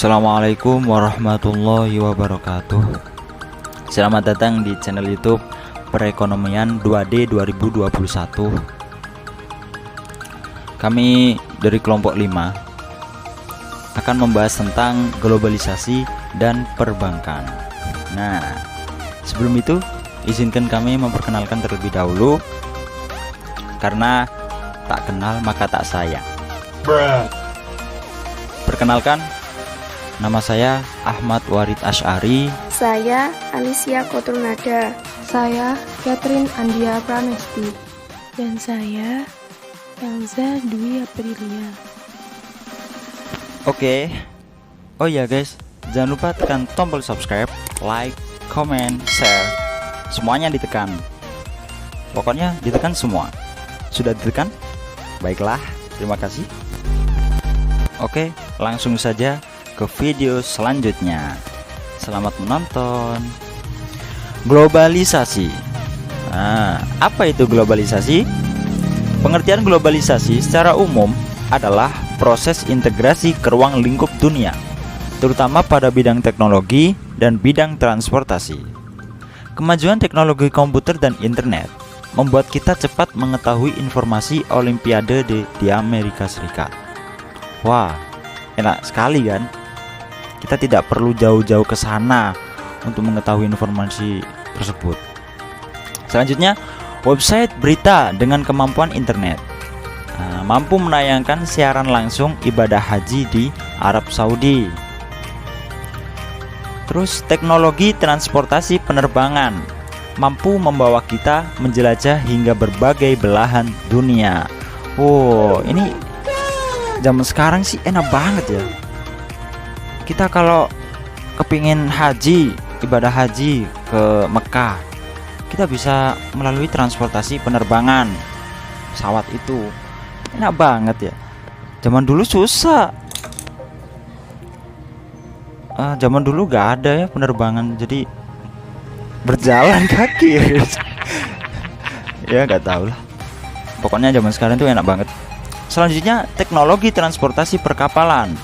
Assalamualaikum warahmatullahi wabarakatuh. Selamat datang di channel YouTube Perekonomian 2D 2021. Kami dari kelompok 5 akan membahas tentang globalisasi dan perbankan. Nah, sebelum itu izinkan kami memperkenalkan terlebih dahulu, karena tak kenal maka tak sayang. Perkenalkan, nama saya Ahmad Warid Asy'ari. Saya Alicia Kotrunada. Saya Catherine Andia Pramesti. Dan saya Elza Dwi Aprilia. Oke. Oh ya guys, jangan lupa tekan tombol subscribe, like, comment, share. Semuanya ditekan. Pokoknya ditekan semua. Sudah ditekan? Baiklah, terima kasih. Oke, langsung saja ke video selanjutnya. Selamat menonton. Globalisasi. Nah, apa itu globalisasi? Pengertian globalisasi secara umum adalah proses integrasi ke ruang lingkup dunia, terutama pada bidang teknologi dan bidang transportasi. Kemajuan teknologi komputer dan internet membuat kita cepat mengetahui informasi Olimpiade di Amerika Serikat. Wah, enak sekali kan? Kita tidak perlu jauh-jauh ke sana untuk mengetahui informasi tersebut. Selanjutnya, website berita dengan kemampuan internet mampu menayangkan siaran langsung ibadah haji di Arab Saudi. Terus, teknologi transportasi penerbangan mampu membawa kita menjelajah hingga berbagai belahan dunia. Oh, ini zaman sekarang sih enak banget ya. Kita kalau kepingin haji, ibadah haji ke Mekah, kita bisa melalui transportasi penerbangan pesawat itu. Enak banget ya. Zaman dulu susah. Zaman dulu gak ada ya penerbangan, jadi berjalan kaki. Ya gak tahu lah. Pokoknya zaman sekarang tuh enak banget. Selanjutnya, teknologi transportasi perkapalan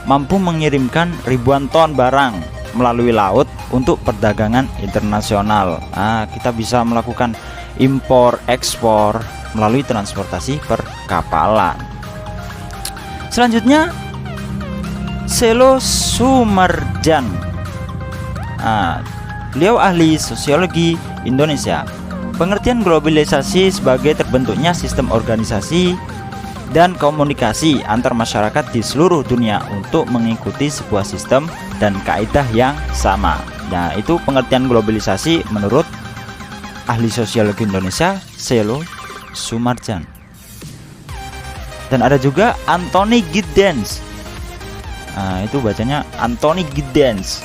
mampu mengirimkan ribuan ton barang melalui laut untuk perdagangan internasional. Kita bisa melakukan impor ekspor melalui transportasi perkapalan. Selanjutnya, Selo Sumarjan. Beliau ahli sosiologi Indonesia. Pengertian globalisasi sebagai terbentuknya sistem organisasi dan komunikasi antar masyarakat di seluruh dunia untuk mengikuti sebuah sistem dan kaidah yang sama. Nah, itu pengertian globalisasi menurut ahli sosiologi Indonesia Selo Sumarjan. Dan ada juga Anthony Giddens. Itu bacanya Anthony Giddens.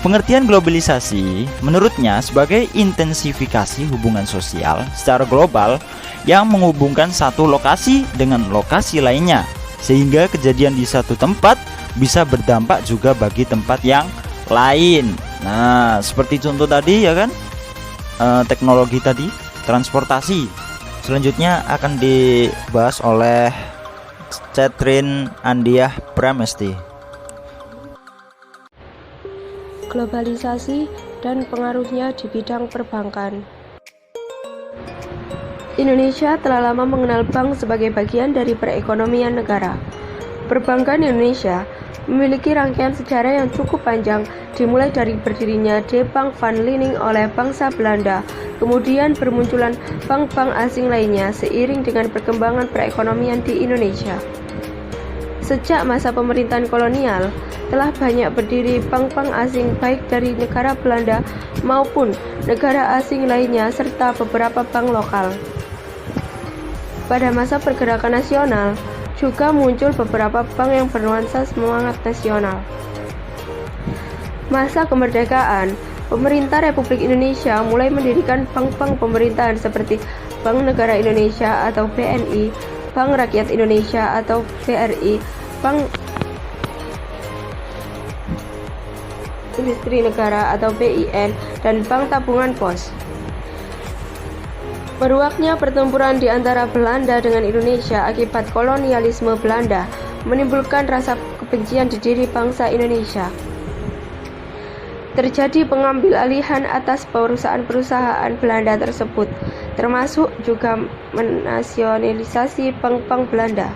Pengertian globalisasi menurutnya sebagai intensifikasi hubungan sosial secara global yang menghubungkan satu lokasi dengan lokasi lainnya, sehingga kejadian di satu tempat bisa berdampak juga bagi tempat yang lain. Nah, seperti contoh tadi ya kan, teknologi tadi, transportasi. Selanjutnya akan dibahas oleh Catherine Andia Pramesti. Globalisasi dan pengaruhnya di bidang perbankan. Indonesia telah lama mengenal bank sebagai bagian dari perekonomian negara. Perbankan Indonesia memiliki rangkaian sejarah yang cukup panjang, dimulai dari berdirinya De Bank van Lening oleh bangsa Belanda, kemudian bermunculan bank-bank asing lainnya seiring dengan perkembangan perekonomian di Indonesia. Sejak masa pemerintahan kolonial, telah banyak berdiri bank-bank asing baik dari negara Belanda maupun negara asing lainnya serta beberapa bank lokal. Pada masa pergerakan nasional, juga muncul beberapa bank yang bernuansa semangat nasional. Masa kemerdekaan, pemerintah Republik Indonesia mulai mendirikan bank-bank pemerintahan seperti Bank Negara Indonesia atau BNI, Bank Rakyat Indonesia atau BRI, Bank Industri Negara atau BIN, dan Bank Tabungan Pos. Meruaknya pertempuran di antara Belanda dengan Indonesia akibat kolonialisme Belanda menimbulkan rasa kebencian di diri bangsa Indonesia. Terjadi pengambil alihan atas perusahaan-perusahaan Belanda tersebut, termasuk juga menasionalisasi bank-bank Belanda.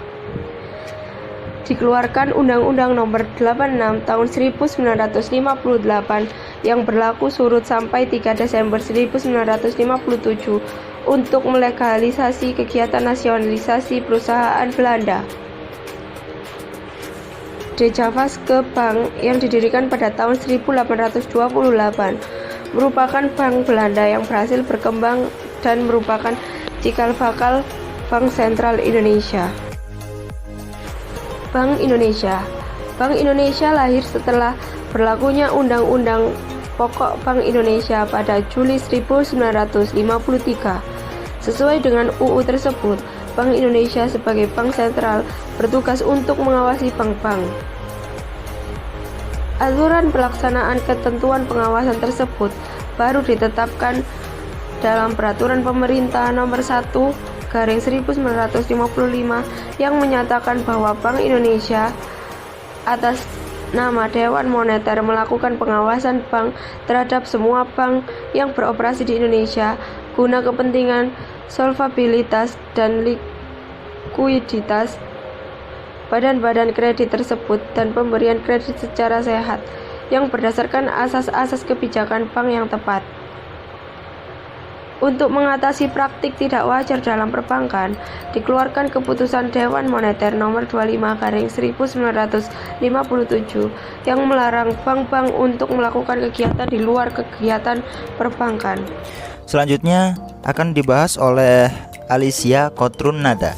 Dikeluarkan Undang-Undang Nomor 86 Tahun 1958 yang berlaku surut sampai 3 Desember 1957 untuk melegalisasi kegiatan nasionalisasi perusahaan Belanda. Dejavaske Bank yang didirikan pada tahun 1828 merupakan bank Belanda yang berhasil berkembang dan merupakan cikal bakal Bank Sentral Indonesia. Bank Indonesia. Bank Indonesia lahir setelah berlakunya Undang-Undang Pokok Bank Indonesia pada Juli 1953. Sesuai dengan UU tersebut, Bank Indonesia sebagai bank sentral bertugas untuk mengawasi bank-bank. Aturan pelaksanaan ketentuan pengawasan tersebut baru ditetapkan dalam Peraturan Pemerintah Nomor 1/1955 yang menyatakan bahwa Bank Indonesia atas nama Dewan Moneter melakukan pengawasan bank terhadap semua bank yang beroperasi di Indonesia guna kepentingan solvabilitas dan likuiditas badan-badan kredit tersebut dan pemberian kredit secara sehat yang berdasarkan asas-asas kebijakan bank yang tepat. Untuk mengatasi praktik tidak wajar dalam perbankan, dikeluarkan Keputusan Dewan Moneter Nomor 25/1957 yang melarang bank-bank untuk melakukan kegiatan di luar kegiatan perbankan. Selanjutnya akan dibahas oleh Alicia Kotrunada.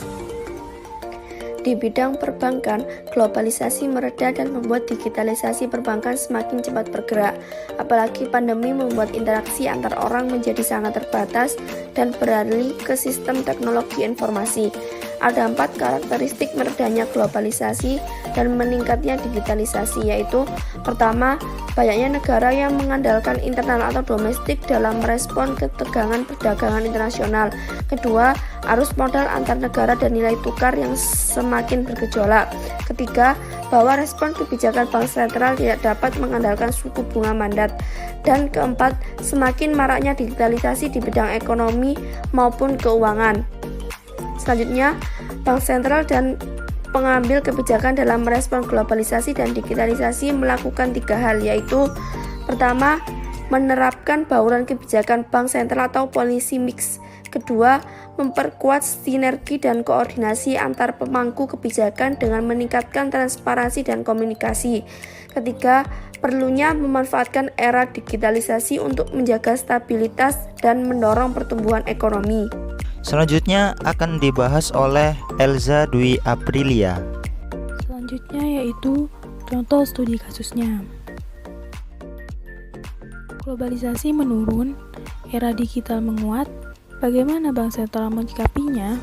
Di bidang perbankan, globalisasi mereda dan membuat digitalisasi perbankan semakin cepat bergerak. Apalagi pandemi membuat interaksi antar orang menjadi sangat terbatas dan beralih ke sistem teknologi informasi. Ada 4 karakteristik meredanya globalisasi dan meningkatnya digitalisasi, yaitu pertama, banyaknya negara yang mengandalkan internal atau domestik dalam merespon ketegangan perdagangan internasional. Kedua, arus modal antar negara dan nilai tukar yang semakin bergejolak. Ketiga, bahwa respon kebijakan bank sentral tidak dapat mengandalkan suku bunga mandat. Dan keempat, semakin maraknya digitalisasi di bidang ekonomi maupun keuangan. Selanjutnya, bank sentral dan pengambil kebijakan dalam merespon globalisasi dan digitalisasi melakukan 3 hal, yaitu pertama, menerapkan bauran kebijakan bank sentral atau policy mix. Kedua, memperkuat sinergi dan koordinasi antar pemangku kebijakan dengan meningkatkan transparansi dan komunikasi. Ketiga, perlunya memanfaatkan era digitalisasi untuk menjaga stabilitas dan mendorong pertumbuhan ekonomi. Selanjutnya akan dibahas oleh Elza Dwi Aprilia. Selanjutnya yaitu contoh studi kasusnya. Globalisasi menurun, era digital menguat, bagaimana Bank Sentral menyikapinya?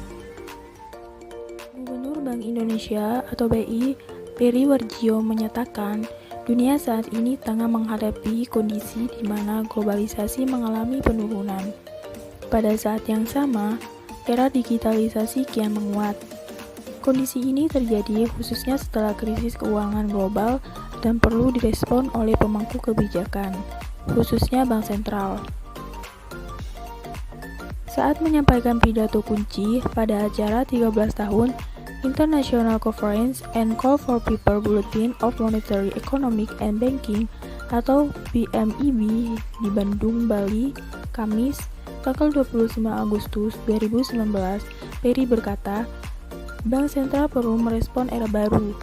Gubernur Bank Indonesia atau BI, Peri Warjio menyatakan, dunia saat ini tengah menghadapi kondisi di mana globalisasi mengalami penurunan. Pada saat yang sama, era digitalisasi kian menguat. Kondisi ini terjadi khususnya setelah krisis keuangan global dan perlu direspon oleh pemangku kebijakan, khususnya Bank Sentral. Saat menyampaikan pidato kunci pada acara 13 tahun International Conference and Call for People Bulletin of Monetary, Economic and Banking atau BMEB di Bandung, Bali, Kamis, tanggal 29 Agustus 2019, Peri berkata, Bank Sentral perlu merespon era baru,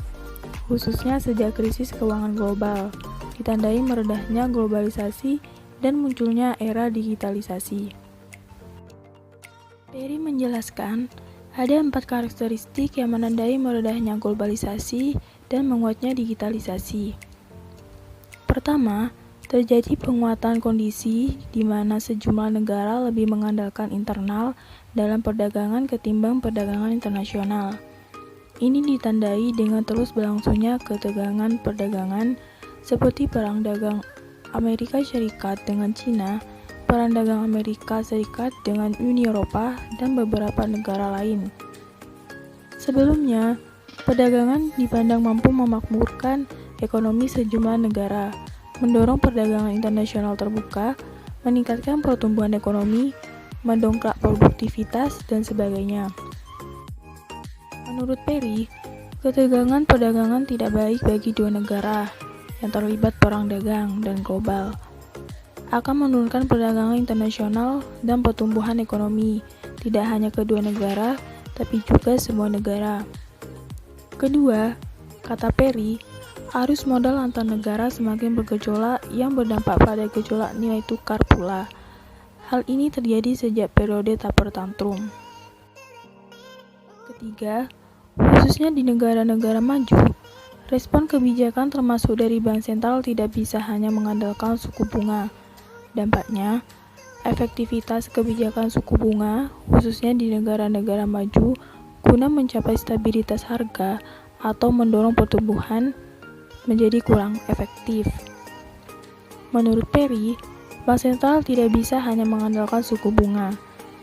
khususnya sejak krisis keuangan global, ditandai meredahnya globalisasi dan munculnya era digitalisasi. Peri menjelaskan, ada 4 karakteristik yang menandai meredahnya globalisasi dan menguatnya digitalisasi. Pertama, terjadi penguatan kondisi di mana sejumlah negara lebih mengandalkan internal dalam perdagangan ketimbang perdagangan internasional. Ini ditandai dengan terus berlangsungnya ketegangan perdagangan seperti perang dagang Amerika Serikat dengan Cina, perang dagang Amerika Serikat dengan Uni Eropa, dan beberapa negara lain. Sebelumnya, Perdagangan dipandang mampu memakmurkan ekonomi sejumlah negara, mendorong perdagangan internasional terbuka, meningkatkan pertumbuhan ekonomi, mendongkrak produktivitas, dan sebagainya. Menurut Perry, ketegangan perdagangan tidak baik bagi dua negara yang terlibat perang dagang dan global, akan menurunkan perdagangan internasional dan pertumbuhan ekonomi, tidak hanya kedua negara, tapi juga semua negara. Kedua, kata Perry, arus modal antar negara semakin bergejolak yang berdampak pada gejolak nilai tukar pula. Hal ini terjadi sejak periode taper tantrum. Ketiga, khususnya di negara-negara maju, respon kebijakan termasuk dari bank sentral tidak bisa hanya mengandalkan suku bunga. Dampaknya, efektivitas kebijakan suku bunga, khususnya di negara-negara maju, guna mencapai stabilitas harga atau mendorong pertumbuhan menjadi kurang efektif. Menurut Perry, bank sentral tidak bisa hanya mengandalkan suku bunga,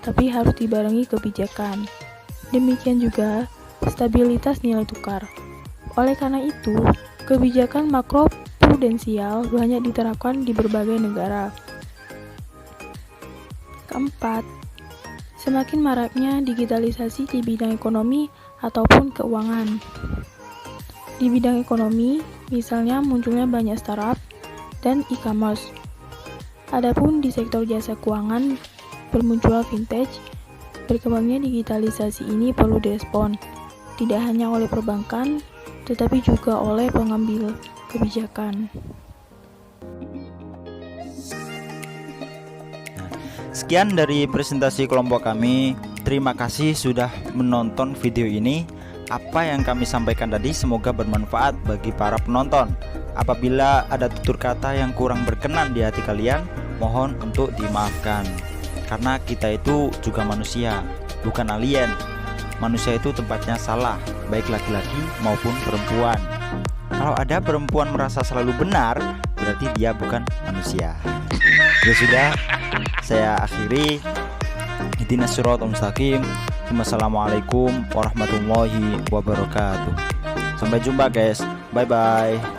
tapi harus dibarengi kebijakan. Demikian juga stabilitas nilai tukar. Oleh karena itu, kebijakan makroprudensial banyak diterapkan di berbagai negara. Keempat, semakin maraknya digitalisasi di bidang ekonomi ataupun keuangan. Di bidang ekonomi, misalnya munculnya banyak startup dan e-commerce. Adapun di sektor jasa keuangan, bermunculan fintech, berkembangnya digitalisasi ini perlu direspon, tidak hanya oleh perbankan, tetapi juga oleh pengambil kebijakan. Sekian dari presentasi kelompok kami. Terima kasih sudah menonton video ini. Apa yang kami sampaikan tadi semoga bermanfaat bagi para penonton. Apabila ada tutur kata yang kurang berkenan di hati kalian, mohon untuk dimaafkan. Karena kita itu juga manusia, bukan alien. Manusia itu tempatnya salah, baik laki-laki maupun perempuan. Kalau ada perempuan merasa selalu benar, berarti dia bukan manusia. Ya sudah, saya akhiri. Ihdinas siratal mustaqim. Wassalamualaikum warahmatullahi wabarakatuh. Sampai jumpa guys. Bye bye.